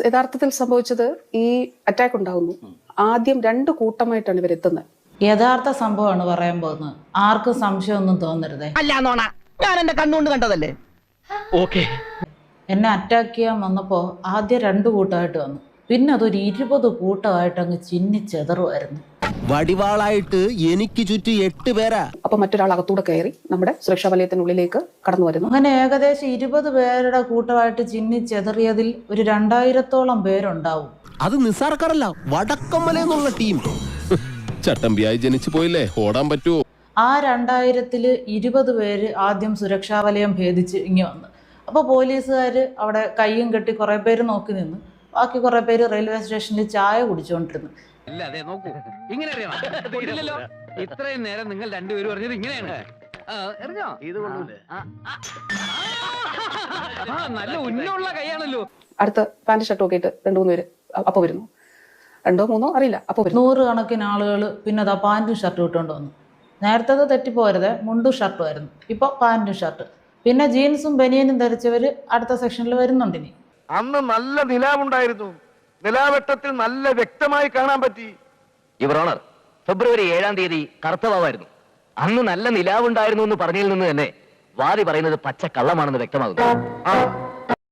യഥാർത്ഥത്തിൽ സംഭവിച്ചത് ഈ അറ്റാക്ക് ഉണ്ടാകുന്നു. ആദ്യം 2 കൂട്ടമായിട്ടാണ് ഇവരെത്തുന്നത്. യഥാർത്ഥ സംഭവമാണ് പറയാൻ പോകുന്നത്. ആർക്കും സംശയമൊന്നും തോന്നരുതേ. ഞാൻ എന്റെ കണ്ണുകൊണ്ട് കണ്ടതല്ലേ. ഓക്കെ. എന്നെ അറ്റാക്ക് ചെയ്യാൻ വന്നപ്പോൾ ആദ്യം 2 കൂട്ടമായിട്ട് വന്നു. പിന്നെ അതൊരു 20 കൂട്ടമായിട്ട് അങ്ങ് ചിന്നിച്ചെതറുമായിരുന്നു. വടിവാളായിട്ട് എനിക്ക് ചുറ്റും 8 പേരാ. അപ്പൊ മറ്റൊരാൾ അകത്തൂടെ കയറി നമ്മുടെ സുരക്ഷാ വലയത്തിനുള്ളിലേക്ക് കടന്നു വരുന്നു. അങ്ങനെ ഏകദേശം 20 പേരുടെ കൂട്ടമായിട്ട് ചിന്നിച്ചെതറിയതിൽ ഒരു 2000-ഓളം പേരുണ്ടാവും. അത് നിസ്സാർക്കാരല്ല, വടക്കമ്മലെന്നുള്ള ടീം. ചട്ടമ്പിയായി ജനിച്ചു പോയില്ലേ, ഓടാൻ പറ്റുമോ? ആ 2000-ൽ 20 പേര് ആദ്യം സുരക്ഷാ വലയം ഭേദിച്ച് ഇങ്ങ് വന്നു. അപ്പോൾ പോലീസുകാർ അവിടെ കയ്യും കെട്ടി കുറേ പേര് നോക്കി നിന്ന്, ബാക്കി കുറേ പേര് റെയിൽവേ സ്റ്റേഷനിൽ ചായ കുടിച്ചുകൊണ്ടിരുന്നു. നോക്കൂ, ഇങ്ങനെ അറിയണോ? ഇത്രയും നേരം നിങ്ങൾ രണ്ടുപേരും പറഞ്ഞത് ഇങ്ങനെയാണ്. നല്ല ഉന്നുള്ള കൈയാണല്ലോ. അടുത്ത പാന്റ് ഷർട്ടും ഒക്കെ ഇട്ട് 2-3 പേര് അപ്പൊ വരുന്നു. 2-3 അറിയില്ല, അപ്പൊ വരുന്നു. 100 കണക്കിന് ആളുകൾ പിന്നെ അതാ പാൻറ്റും ഷർട്ടും ഇട്ടുകൊണ്ട് വന്നു. നേരത്തെ തെറ്റിപ്പോരുത്, മുണ്ടും ഷർട്ടും ആയിരുന്നു. ഇപ്പോൾ പാൻറ്റും ഷർട്ട്, പിന്നെ ജീൻസും ബനിയനും ധരിച്ചവർ അടുത്ത സെക്ഷനിൽ വരുന്നുണ്ട്. ഇനി അന്ന് നല്ല നിലാവുണ്ടായിരുന്നു. നിലാവെട്ടത്തിൽ നല്ല വ്യക്തമായി കാണാൻ പറ്റി. യുവർ ഓണർ, ഫെബ്രുവരി 7-ാം തീയതി കറുത്തവാവായിരുന്നു. അന്ന് നല്ല നിലാവുണ്ടായിരുന്നു എന്ന് പറഞ്ഞതിൽ നിന്ന് തന്നെ വാദി പറയുന്നത് പച്ച കള്ളമാണെന്ന് വ്യക്തമാകുന്നു.